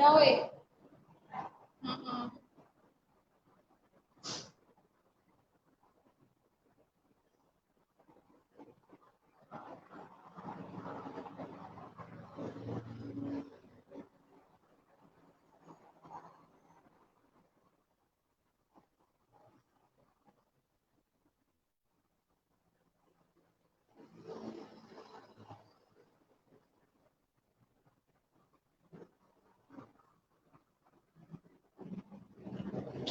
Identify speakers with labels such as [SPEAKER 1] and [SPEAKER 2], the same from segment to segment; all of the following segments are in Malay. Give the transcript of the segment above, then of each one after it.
[SPEAKER 1] Dah weh. Mm-mm.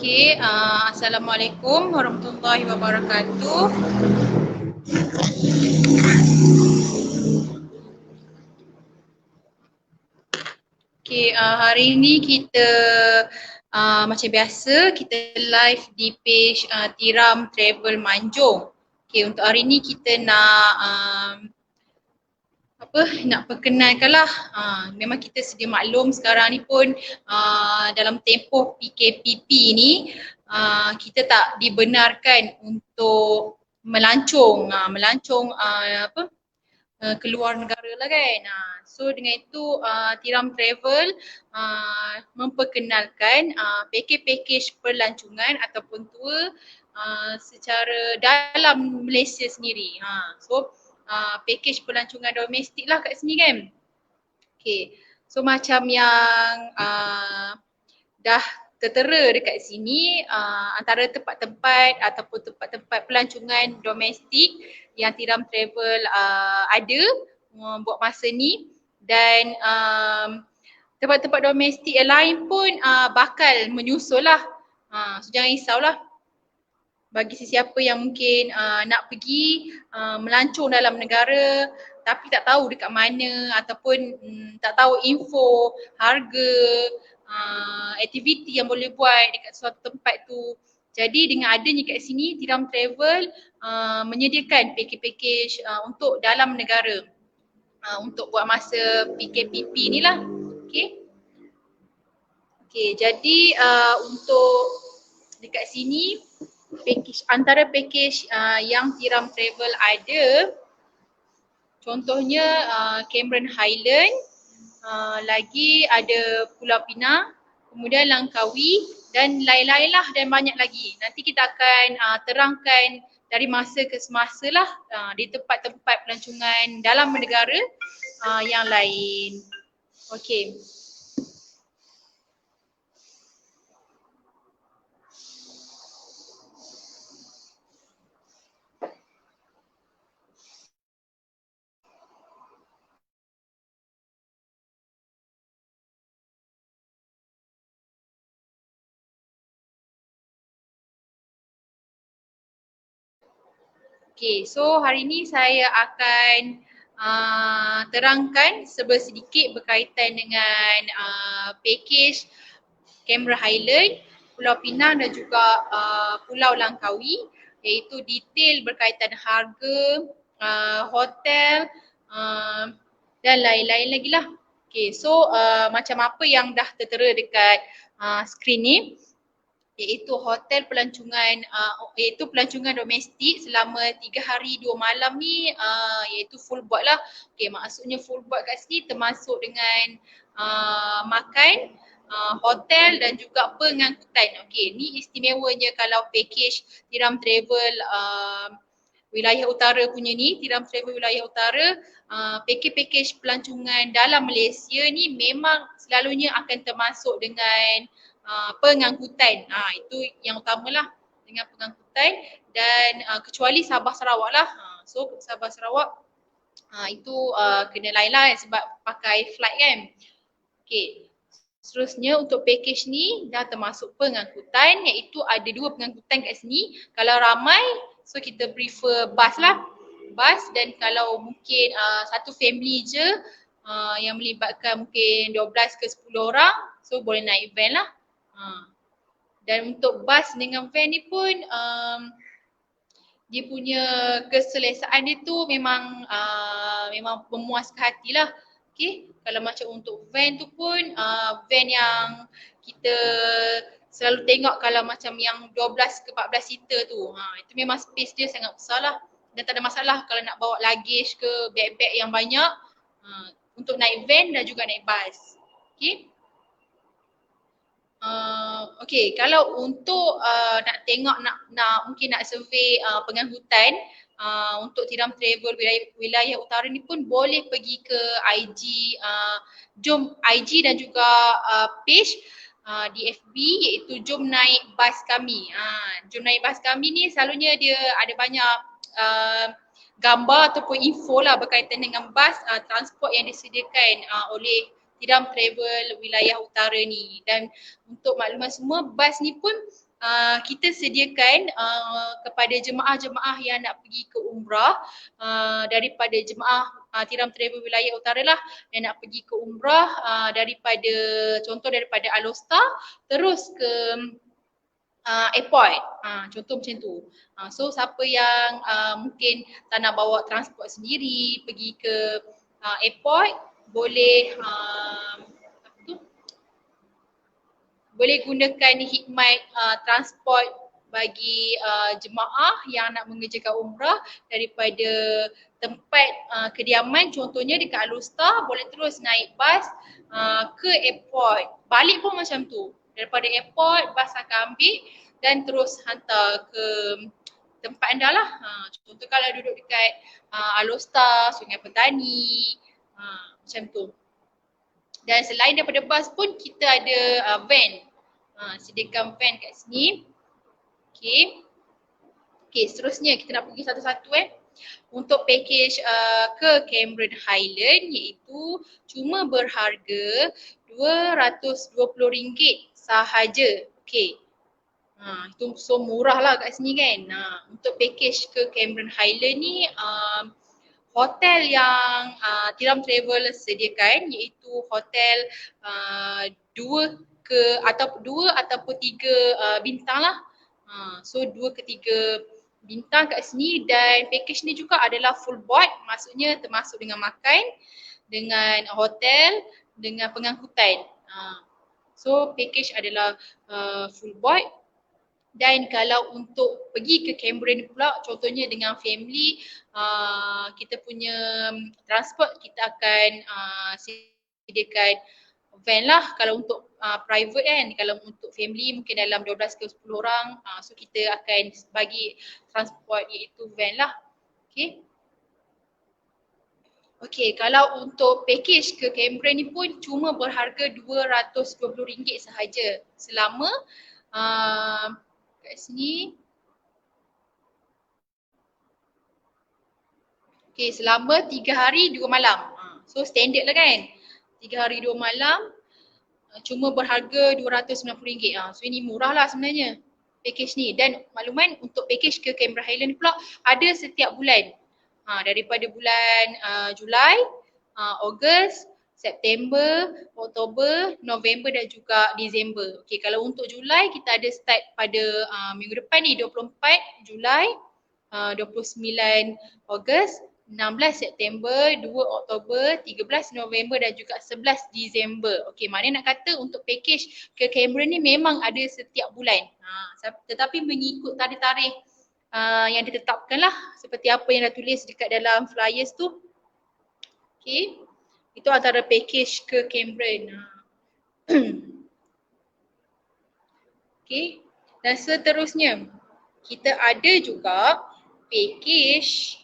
[SPEAKER 1] Okay, Assalamualaikum warahmatullahi wabarakatuh. Okay, hari ini kita macam biasa kita live di page Tiram Travel Manjung. Okay, untuk hari ini kita nak perkenalkanlah. Memang kita sedia maklum sekarang ni pun dalam tempoh PKPP ni kita tak dibenarkan untuk melancong keluar negara lah kan. So dengan itu Tiram Travel memperkenalkan pakej-pakej perlancongan ataupun tour secara dalam Malaysia sendiri. So pakej pelancongan domestik lah kat sini kan. Okay, so macam yang dah tertera dekat sini antara tempat-tempat ataupun tempat-tempat pelancongan domestik yang Tiram Travel ada buat masa ni, dan tempat-tempat domestik yang lain pun bakal menyusul lah. So jangan risaulah bagi sesiapa yang mungkin nak pergi melancong dalam negara tapi tak tahu dekat mana ataupun tak tahu info harga aktiviti yang boleh buat dekat suatu tempat tu. Jadi dengan adanya kat sini Tiram Travel menyediakan pakej-pakej untuk dalam negara untuk buat masa PKPP ni lah. Okay, jadi untuk dekat sini antara pakej yang Tiram Travel ada, contohnya Cameron Highland, lagi ada Pulau Pinang, kemudian Langkawi dan lain-lain lah dan banyak lagi. Nanti kita akan terangkan dari masa ke semasa lah di tempat-tempat pelancongan dalam negara yang lain. Okay. Okay, so hari ni saya akan terangkan sedikit berkaitan dengan pakej Cameron Highland, Pulau Pinang dan juga Pulau Langkawi, iaitu detail berkaitan harga, hotel dan lain-lain lagi lah. Okay, so macam apa yang dah tertera dekat skrin ni, iaitu hotel pelancongan, iaitu pelancongan domestik selama 3 hari 2 malam ni iaitu full board lah. Okay, maksudnya full board kat sini termasuk dengan makan, hotel dan juga pengangkutan. Okay, ni istimewanya kalau pakej Tiram Travel wilayah utara punya ni, Tiram Travel wilayah utara, pakej-pakej pelancongan dalam Malaysia ni memang selalunya akan termasuk dengan pengangkutan. Itu yang utamalah, dengan pengangkutan, dan kecuali Sabah Sarawak lah. So Sabah Sarawak itu kena lain lah sebab pakai flight kan. Okay. Seterusnya untuk pakej ni dah termasuk pengangkutan, iaitu ada 2 pengangkutan kat sini. Kalau ramai, so kita prefer bus lah. Bus, dan kalau mungkin satu family je yang melibatkan mungkin 12 ke 10 orang, so boleh naik van lah. Dan untuk bus dengan van ni pun dia punya keselesaan dia tu memang memuaskan hati lah. Okay, kalau macam untuk van tu pun van yang kita selalu tengok kalau macam yang 12 ke 14 seater tu, itu memang space dia sangat besar lah dan tak ada masalah kalau nak bawa luggage ke bag-bag yang banyak untuk naik van dan juga naik bus. Okay. Okay, kalau untuk nak tengok, mungkin nak survey pengangkutan untuk tiram travel wilayah utara ni pun boleh pergi ke IG, jom IG dan juga page di FB iaitu Jom Naik Bas Kami. Jom Naik Bas Kami ni selalunya dia ada banyak gambar ataupun info lah berkaitan dengan bas transport yang disediakan oleh Tiram Travel wilayah utara ni. Dan untuk makluman semua, bas ni pun kita sediakan kepada jemaah-jemaah yang nak pergi ke umrah daripada jemaah Tiram Travel wilayah utara lah yang nak pergi ke umrah daripada Alostar terus ke airport, contoh macam tu. So siapa yang mungkin tak nak bawa transport sendiri pergi ke airport, boleh boleh gunakan khidmat transport bagi jemaah yang nak mengerjakan umrah daripada tempat kediaman, contohnya dekat Alostar, boleh terus naik bas ke airport. Balik pun macam tu. Daripada airport, bas akan ambil dan terus hantar ke tempat anda lah. Contoh kalau duduk dekat Alostar, Sungai Petani, macam tu. Dan selain daripada bas pun kita ada van. Sediakan van kat sini. Okay, seterusnya kita nak pergi satu-satu Untuk package ke Cameron Highland iaitu cuma berharga RM220 sahaja. Okay. Itu so murah lah kat sini kan. Untuk package ke Cameron Highland ni hotel yang Tiram Travel sediakan iaitu hotel 2 ataupun 3 bintang lah. So 2 ke 3 bintang kat sini, dan package ni juga adalah full board, maksudnya termasuk dengan makan, dengan hotel, dengan pengangkutan. So package adalah full board. Dan kalau untuk pergi ke Cameron pula, contohnya dengan family, kita punya transport kita akan sediakan van lah kalau untuk private kan. Kalau untuk family mungkin dalam 12 ke 10 orang, so kita akan bagi transport iaitu van lah. Okay, kalau untuk package ke Cameron ni pun cuma berharga RM220 sahaja selama kat sini. Okay, selama 3 hari 2 malam. So standard lah kan. 3 hari 2 malam cuma berharga RM290. So ini murah lah sebenarnya package ni. Dan makluman untuk package ke Cameron Highland pula ada setiap bulan. Daripada bulan Julai, Ogos, September, Oktober, November dan juga Disember. Okay, kalau untuk Julai kita ada start pada minggu depan ni 24 Julai, 29 Ogos, 16 September, 2 Oktober, 13 November dan juga 11 Disember. Okey, maknanya nak kata untuk package ke Cameron ni memang ada setiap bulan. Tetapi mengikut tarikh-tarikh yang ditetapkan lah, seperti apa yang dah tulis dekat dalam flyers tu. Okey, itu antara package ke Cameron. Okey, dan seterusnya kita ada juga package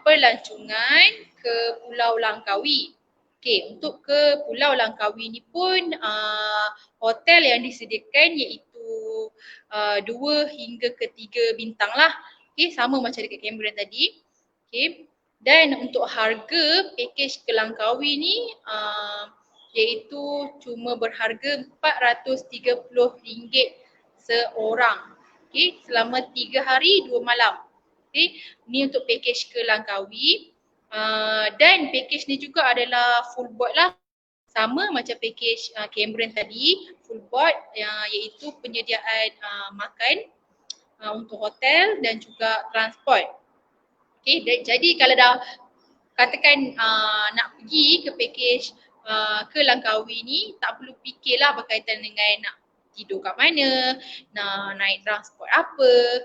[SPEAKER 1] pelancongan ke Pulau Langkawi. Okey, untuk ke Pulau Langkawi ni pun hotel yang disediakan iaitu 2 hingga ke 3 bintang lah. Okey, sama macam dekat Cameron tadi. Okey, dan untuk harga package ke Langkawi ni iaitu cuma berharga RM430 seorang. Okey, selama 3 hari 2 malam. Okay, ni untuk package ke Langkawi. Dan package ni juga adalah full board lah. Sama macam package Cameron tadi, full board iaitu penyediaan makan untuk hotel dan juga transport. Okay, jadi kalau dah katakan nak pergi ke package ke Langkawi ni, tak perlu fikirlah berkaitan dengan nak tidur kat mana, nak naik transport apa,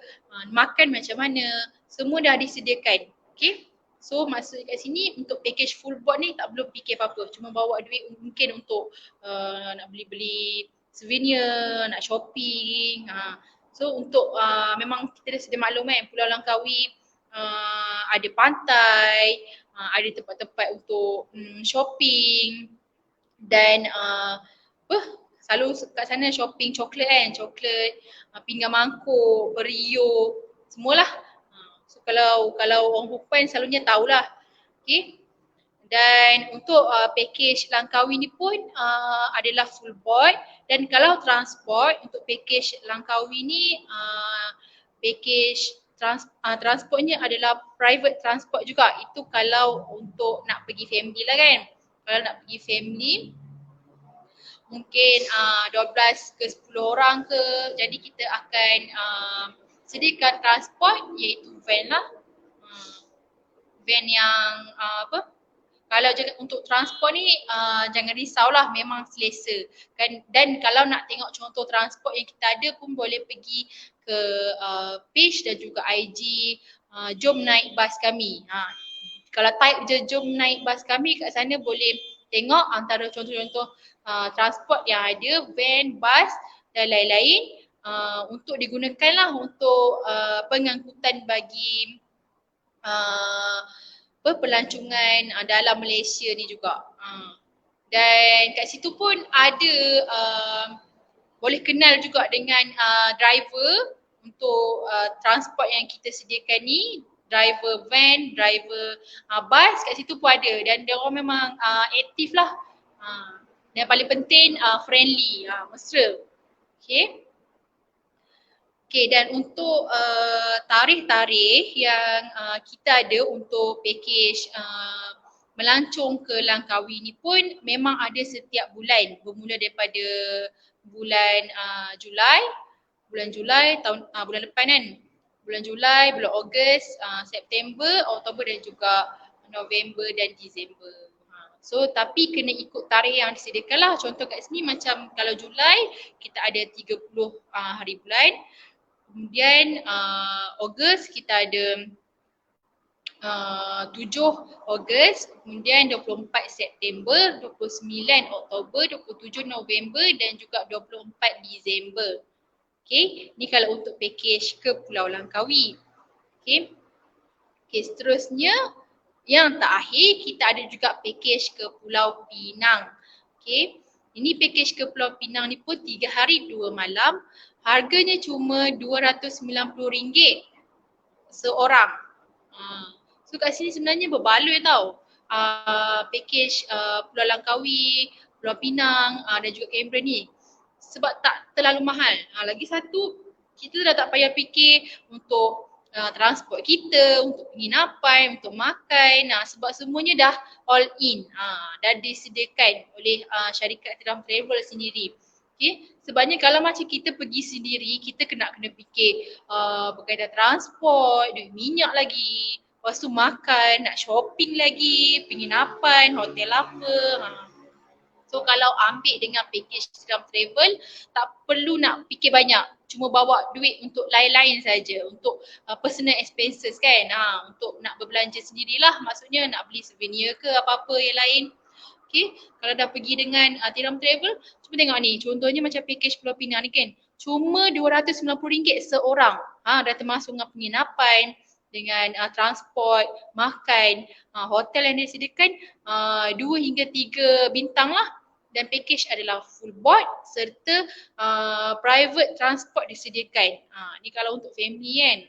[SPEAKER 1] makan macam mana, semua dah disediakan. Okay, so maksud kat sini untuk package full board ni tak perlu fikir apa-apa, cuma bawa duit mungkin untuk nak beli-beli souvenir, nak shopping. So untuk memang kita dah sedia maklum kan, Pulau Langkawi ada pantai, ada tempat-tempat untuk shopping dan selalu kat sana shopping coklat kan, coklat, pinggan mangkuk, periuk, semualah. So kalau orang perempuan selalunya tahulah. Okay. Dan untuk package Langkawi ni pun adalah full board, dan kalau transport untuk package Langkawi ni package transportnya adalah private transport juga. Itu kalau untuk nak pergi family lah kan. Kalau nak pergi family mungkin 12 ke 10 orang ke, jadi kita akan sediakan transport iaitu van lah. Van yang kalau untuk transport ni jangan risaulah, memang selesa kan. Dan kalau nak tengok contoh transport yang kita ada pun boleh pergi ke page dan juga IG Jom Naik Bas Kami. Kalau type je Jom Naik Bas Kami, kat sana boleh tengok antara contoh-contoh transport yang ada, van, bas dan lain-lain untuk digunakan lah untuk pengangkutan bagi pelancongan dalam Malaysia ni juga. Dan kat situ pun ada boleh kenal juga dengan driver untuk transport yang kita sediakan ni, driver van, driver bas, kat situ pun ada, dan dia orang memang aktif lah. Dan paling penting friendly, mesra. Okay. Okay, dan untuk tarikh-tarikh yang kita ada untuk package melancong ke Langkawi ni pun memang ada setiap bulan, bermula daripada bulan Julai tahun bulan depan kan. Bulan Julai, bulan Ogos, September, Oktober dan juga November dan Disember. So tapi kena ikut tarikh yang disediakan lah. Contoh kat sini macam kalau Julai kita ada 30 hari bulan. Kemudian Ogos kita ada 7 Ogos, kemudian 24 September, 29 Oktober, 27 November dan juga 24 Disember. Okay, ni kalau untuk package ke Pulau Langkawi. Okay, seterusnya yang terakhir kita ada juga package ke Pulau Pinang. Okay, ini package ke Pulau Pinang ni pun 3 hari 2 malam. Harganya cuma RM290 seorang. So kat sini sebenarnya berbaloi tau. Package Pulau Langkawi, Pulau Pinang dan juga Cameron ni. Sebab tak terlalu mahal. Lagi satu, kita dah tak payah fikir untuk transport kita, untuk penginapan, untuk makan. Sebab semuanya dah all in. Dah disediakan oleh syarikat Tiram Travel sendiri. Okay. Sebabnya kalau macam kita pergi sendiri, kita kena fikir berkaitan transport, duit minyak lagi, lepas tu makan, nak shopping lagi, penginapan, hotel apa. So kalau ambil dengan package Tiram Travel, tak perlu nak fikir banyak. Cuma bawa duit untuk lain-lain saja, untuk personal expenses kan. Untuk nak berbelanja sendirilah, maksudnya nak beli souvenir ke apa-apa yang lain. Okay, kalau dah pergi dengan Tiram Travel, cuba tengok ni, contohnya macam package Pulau Pinang ni kan, cuma RM290 seorang. Dah termasuk dengan penginapan, dengan transport, makan, hotel yang disediakan 2 hingga 3 bintang lah. Dan package adalah full board serta private transport disediakan. Ni kalau untuk family kan.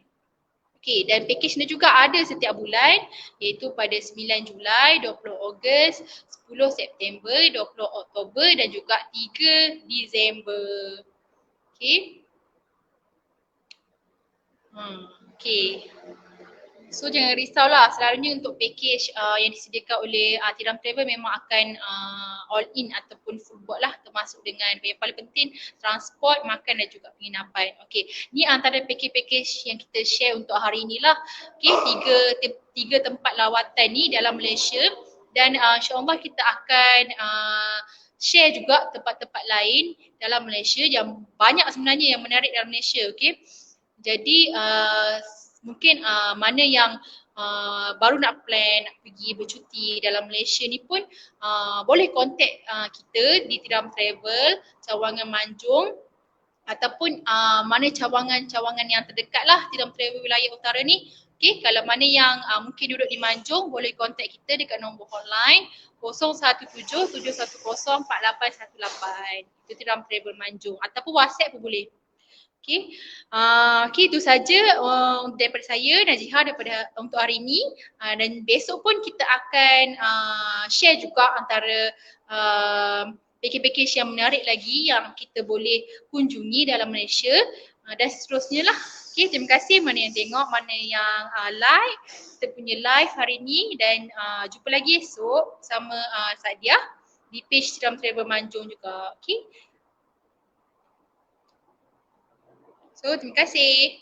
[SPEAKER 1] Okay, dan package ni juga ada setiap bulan, iaitu pada 9 Julai, 20 Ogos, 10 September, 20 Oktober dan juga 3 Disember. Okay. Okay. So jangan risaulah, selalunya untuk package yang disediakan oleh Tiram Travel memang akan all in ataupun full board lah, termasuk dengan yang paling penting transport, makan dan juga penginapan. Okay, ni antara package-package yang kita share untuk hari inilah. Okay, tiga tempat lawatan ni dalam Malaysia, dan insyaAllah kita akan share juga tempat-tempat lain dalam Malaysia yang banyak sebenarnya yang menarik dalam Malaysia. Okay, jadi mungkin mana yang baru nak plan nak pergi bercuti dalam Malaysia ni pun boleh contact kita di Tiram Travel Cawangan Manjung ataupun mana cawangan-cawangan yang terdekat lah Tiram Travel Wilayah Utara ni. Okay, kalau mana yang mungkin duduk di Manjung boleh contact kita dekat nombor hotline 017-710-4818. Itu Tiram Travel Manjung ataupun WhatsApp pun boleh. Okay, itu saja daripada saya Najiha daripada untuk hari ini, dan besok pun kita akan share juga antara package-package yang menarik lagi yang kita boleh kunjungi dalam Malaysia dan seterusnya lah. Okay, terima kasih mana yang tengok, mana yang like kita punya live hari ini, dan jumpa lagi esok sama Sadia di page Tiram Travel Manjung juga. Okay. So, terima kasih.